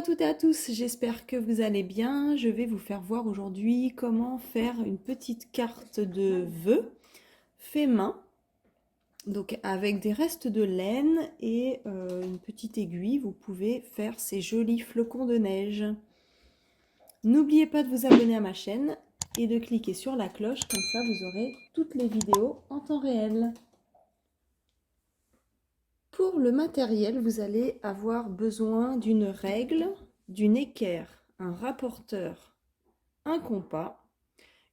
à toutes et à tous, j'espère que vous allez bien. Je vais vous faire voir aujourd'hui comment faire une petite carte de vœux fait main. Donc avec des restes de laine et une petite aiguille, vous pouvez faire ces jolis flocons de neige. N'oubliez pas de vous abonner à ma chaîne et de cliquer sur la cloche, comme ça vous aurez toutes les vidéos en temps réel. Pour le matériel, vous allez avoir besoin d'une règle, d'une équerre, un rapporteur, un compas,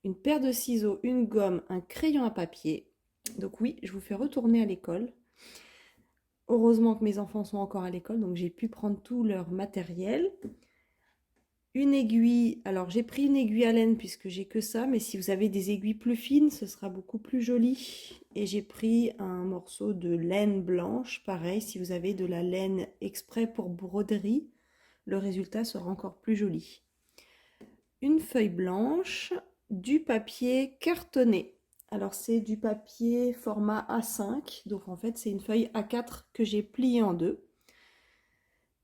une paire de ciseaux, une gomme, un crayon à papier. Donc oui, je vous fais retourner à l'école. Heureusement que mes enfants sont encore à l'école, donc j'ai pu prendre tout leur matériel. Une aiguille, alors j'ai pris une aiguille à laine puisque j'ai que ça, mais si vous avez des aiguilles plus fines, ce sera beaucoup plus joli. Et j'ai pris un morceau de laine blanche, pareil, si vous avez de la laine exprès pour broderie, le résultat sera encore plus joli. Une feuille blanche, du papier cartonné. Alors c'est du papier format A5, donc en fait c'est une feuille A4 que j'ai pliée en deux.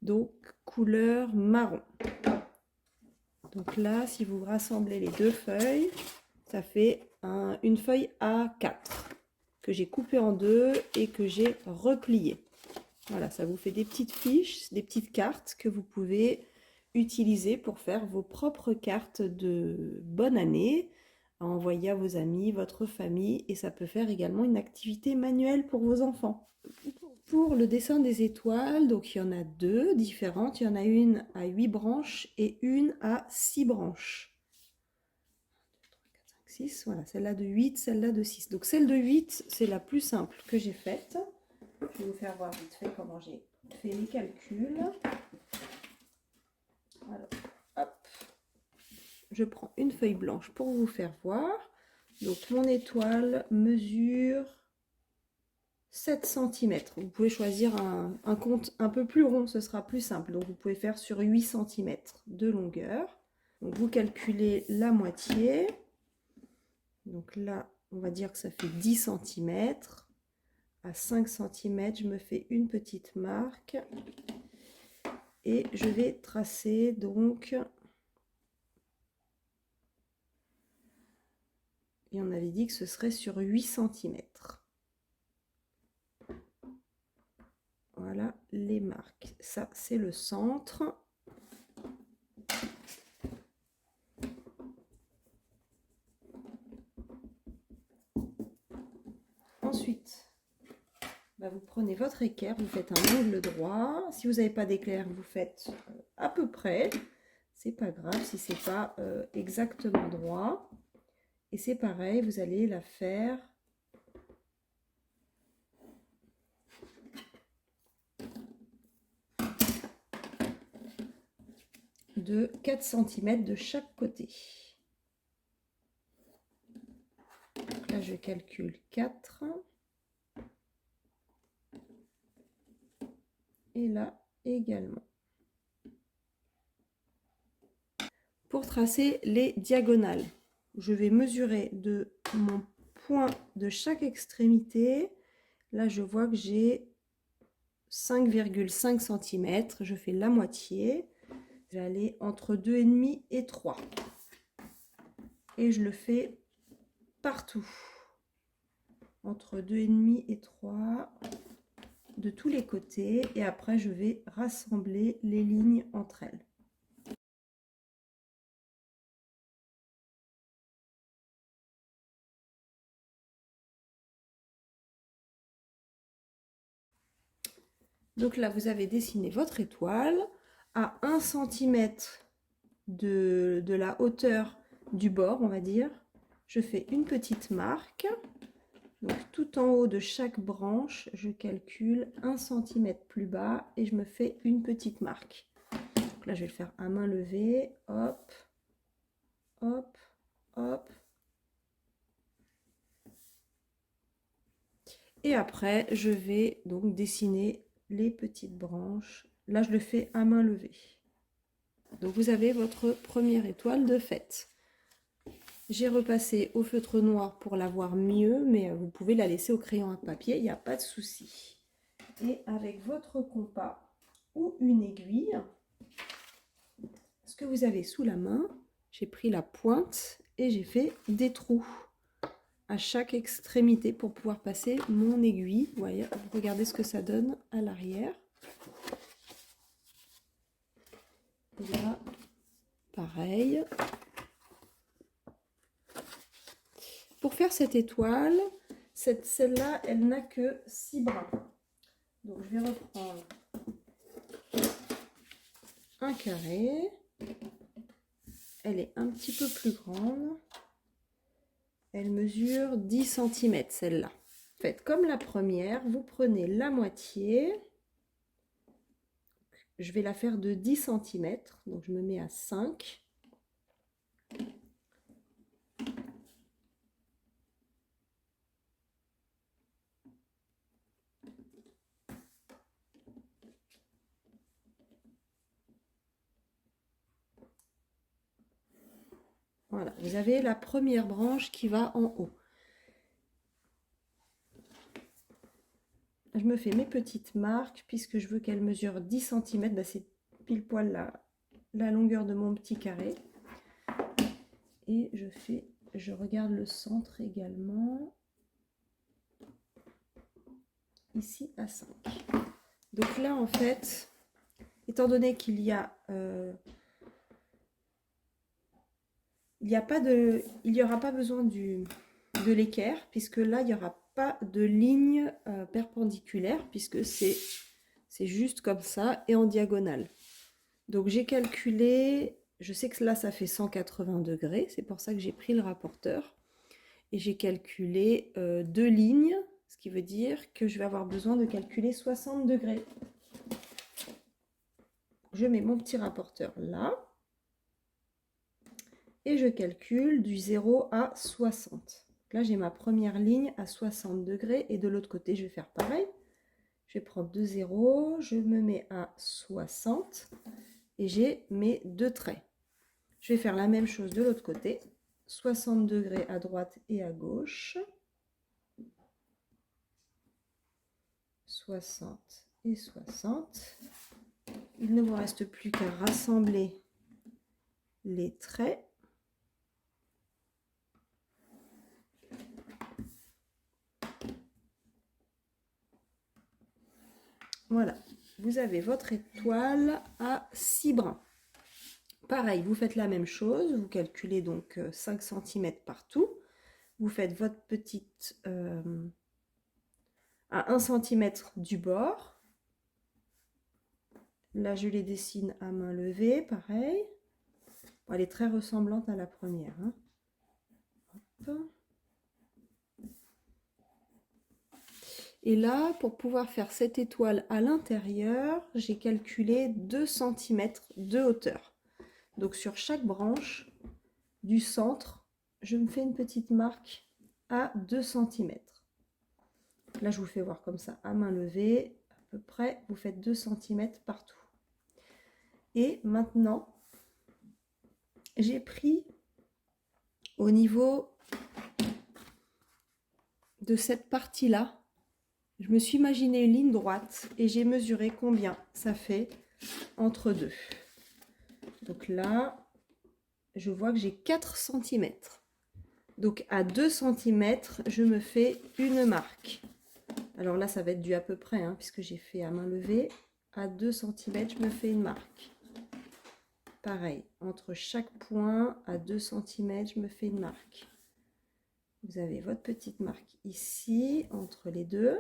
Donc couleur marron. Donc là, si vous rassemblez les deux feuilles, ça fait une feuille A4 que j'ai coupée en deux et que j'ai repliée. Voilà, ça vous fait des petites fiches, des petites cartes que vous pouvez utiliser pour faire vos propres cartes de bonne année, à envoyer à vos amis, votre famille, et ça peut faire également une activité manuelle pour vos enfants. Pour le dessin des étoiles, donc il y en a deux différentes. Il y en a une à 8 branches et une à 6 branches. 6, voilà, celle-là de 8, celle-là de 6. Donc celle de 8, c'est la plus simple que j'ai faite. Je vais vous faire voir vite fait comment j'ai fait les calculs. Alors, hop, je prends une feuille blanche pour vous faire voir. Donc mon étoile mesure 7 cm. Vous pouvez choisir un compte un peu plus rond, ce sera plus simple. Donc vous pouvez faire sur 8 cm de longueur. Donc vous calculez la moitié. Donc là, on va dire que ça fait 10 cm. À 5 cm, je me fais une petite marque. Et je vais tracer donc... Et on avait dit que ce serait sur 8 cm. Voilà les marques. Ça, c'est le centre. Ensuite, vous prenez votre équerre, vous faites un angle droit. Si vous n'avez pas d'équerre, vous faites à peu près. C'est pas grave si c'est pas exactement droit. Et c'est pareil, vous allez la faire de 4 cm de chaque côté. Donc là, je calcule 4. Et là également. Pour tracer les diagonales, je vais mesurer de mon point de chaque extrémité. Là, je vois que j'ai 5,5 cm. Je fais la moitié. Je vais aller entre 2,5 et 3. Et je le fais partout. Entre 2,5 et 3. De tous les côtés. Et après, je vais rassembler les lignes entre elles. Donc là, vous avez dessiné votre étoile à 1 cm de la hauteur du bord, on va dire. Je fais une petite marque. Donc tout en haut de chaque branche, je calcule 1 cm plus bas et je me fais une petite marque. Donc là, je vais le faire à main levée. Hop, hop, hop. Et après, je vais donc dessiner les petites branches. Là, je le fais à main levée. Donc vous avez votre première étoile de faite. J'ai repassé au feutre noir pour la voir mieux, mais vous pouvez la laisser au crayon à papier, il n'y a pas de souci. Et avec votre compas ou une aiguille, ce que vous avez sous la main, j'ai pris la pointe et j'ai fait des trous à chaque extrémité pour pouvoir passer mon aiguille. Vous voyez, regardez ce que ça donne à l'arrière. Et là, pareil. Pour faire cette étoile, celle-là, elle n'a que 6 brins. Donc je vais reprendre un carré. Elle est un petit peu plus grande. Elle mesure 10 cm celle-là. Faites comme la première, vous prenez la moitié. Je vais la faire de 10 cm, donc je me mets à 5. Voilà, vous avez la première branche qui va en haut. Je me fais mes petites marques puisque je veux qu'elle mesure 10 cm. C'est pile poil la longueur de mon petit carré. Et je regarde le centre également. Ici à 5. Donc là, en fait, étant donné qu'il y a... il n'y aura pas besoin de l'équerre, puisque là, il n'y aura pas de ligne perpendiculaire, puisque c'est juste comme ça et en diagonale. Donc j'ai calculé, je sais que là, ça fait 180 degrés, c'est pour ça que j'ai pris le rapporteur. Et j'ai calculé 2 lignes, ce qui veut dire que je vais avoir besoin de calculer 60 degrés. Je mets mon petit rapporteur là. Et je calcule du 0 à 60. Là, j'ai ma première ligne à 60 degrés et de l'autre côté, je vais faire pareil. Je vais prendre 2 zéros, je me mets à 60 et j'ai mes 2 traits. Je vais faire la même chose de l'autre côté. 60 degrés à droite et à gauche. 60 et 60. Il ne vous reste plus qu'à rassembler les traits. Voilà, vous avez votre étoile à 6 brins. Pareil, vous faites la même chose, vous calculez donc 5 cm partout. Vous faites votre petite à 1 cm du bord. Là, je les dessine à main levée, pareil. Bon, elle est très ressemblante à la première. Hein. Hop. Et là, pour pouvoir faire cette étoile à l'intérieur, j'ai calculé 2 cm de hauteur. Donc sur chaque branche du centre, je me fais une petite marque à 2 cm. Là, je vous fais voir comme ça, à main levée, à peu près, vous faites 2 cm partout. Et maintenant, j'ai pris au niveau de cette partie-là, je me suis imaginé une ligne droite et j'ai mesuré combien ça fait entre deux. Donc là, je vois que j'ai 4 cm. Donc à 2 cm, je me fais une marque. Alors là, ça va être du à peu près, hein, puisque j'ai fait à main levée. À 2 cm, je me fais une marque. Pareil, entre chaque point, à 2 cm, je me fais une marque. Vous avez votre petite marque ici, entre les deux.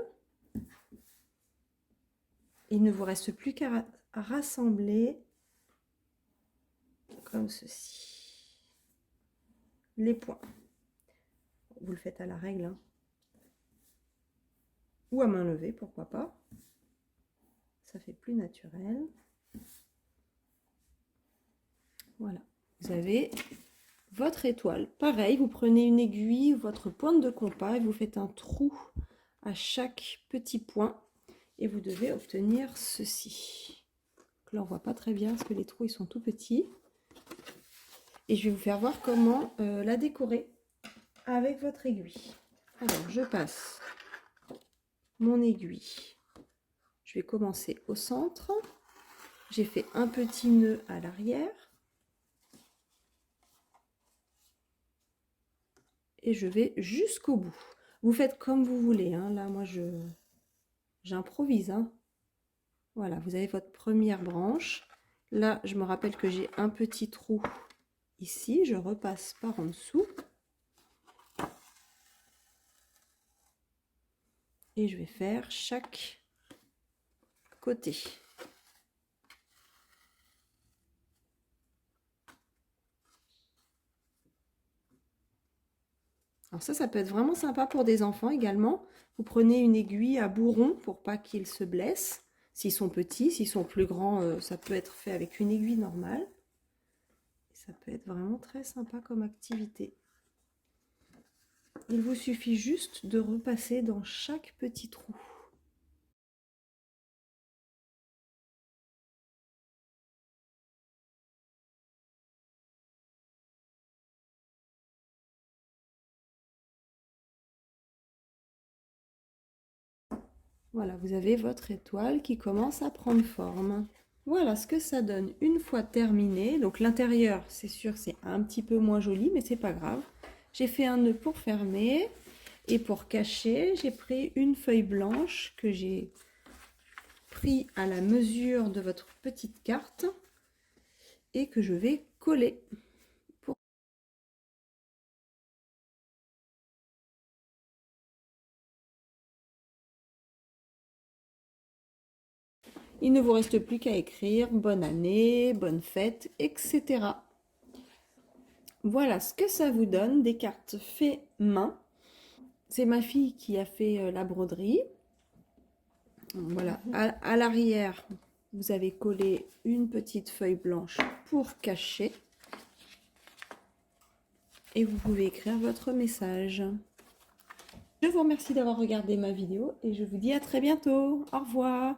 Il ne vous reste plus qu'à rassembler comme ceci les points. Vous le faites à la règle, hein. Ou à main levée, pourquoi pas. Ça fait plus naturel. Voilà, vous avez votre étoile. Pareil, vous prenez une aiguille, votre pointe de compas et vous faites un trou à chaque petit point et vous devez obtenir ceci. Donc là, on voit pas très bien parce que les trous ils sont tout petits. Et je vais vous faire voir comment la décorer avec votre aiguille. Alors, je passe mon aiguille. Je vais commencer au centre. J'ai fait un petit nœud à l'arrière. et je vais jusqu'au bout. Vous faites comme vous voulez, hein. Là, moi, j'improvise, hein. Voilà, vous avez votre première branche. Là, je me rappelle que j'ai un petit trou ici. Je repasse par en dessous. Et je vais faire chaque côté. Alors ça peut être vraiment sympa pour des enfants également. Vous prenez une aiguille à bourron pour pas qu'ils se blessent. S'ils sont petits, s'ils sont plus grands, ça peut être fait avec une aiguille normale. Ça peut être vraiment très sympa comme activité. Il vous suffit juste de repasser dans chaque petit trou. Voilà, vous avez votre étoile qui commence à prendre forme. Voilà ce que ça donne une fois terminé. Donc l'intérieur, c'est sûr, c'est un petit peu moins joli, mais c'est pas grave. J'ai fait un nœud pour fermer et pour cacher, j'ai pris une feuille blanche que j'ai pris à la mesure de votre petite carte et que je vais coller. Il ne vous reste plus qu'à écrire bonne année, bonne fête, etc. Voilà ce que ça vous donne, des cartes fait main. C'est ma fille qui a fait la broderie. Voilà, à l'arrière, vous avez collé une petite feuille blanche pour cacher. Et vous pouvez écrire votre message. Je vous remercie d'avoir regardé ma vidéo et je vous dis à très bientôt. Au revoir.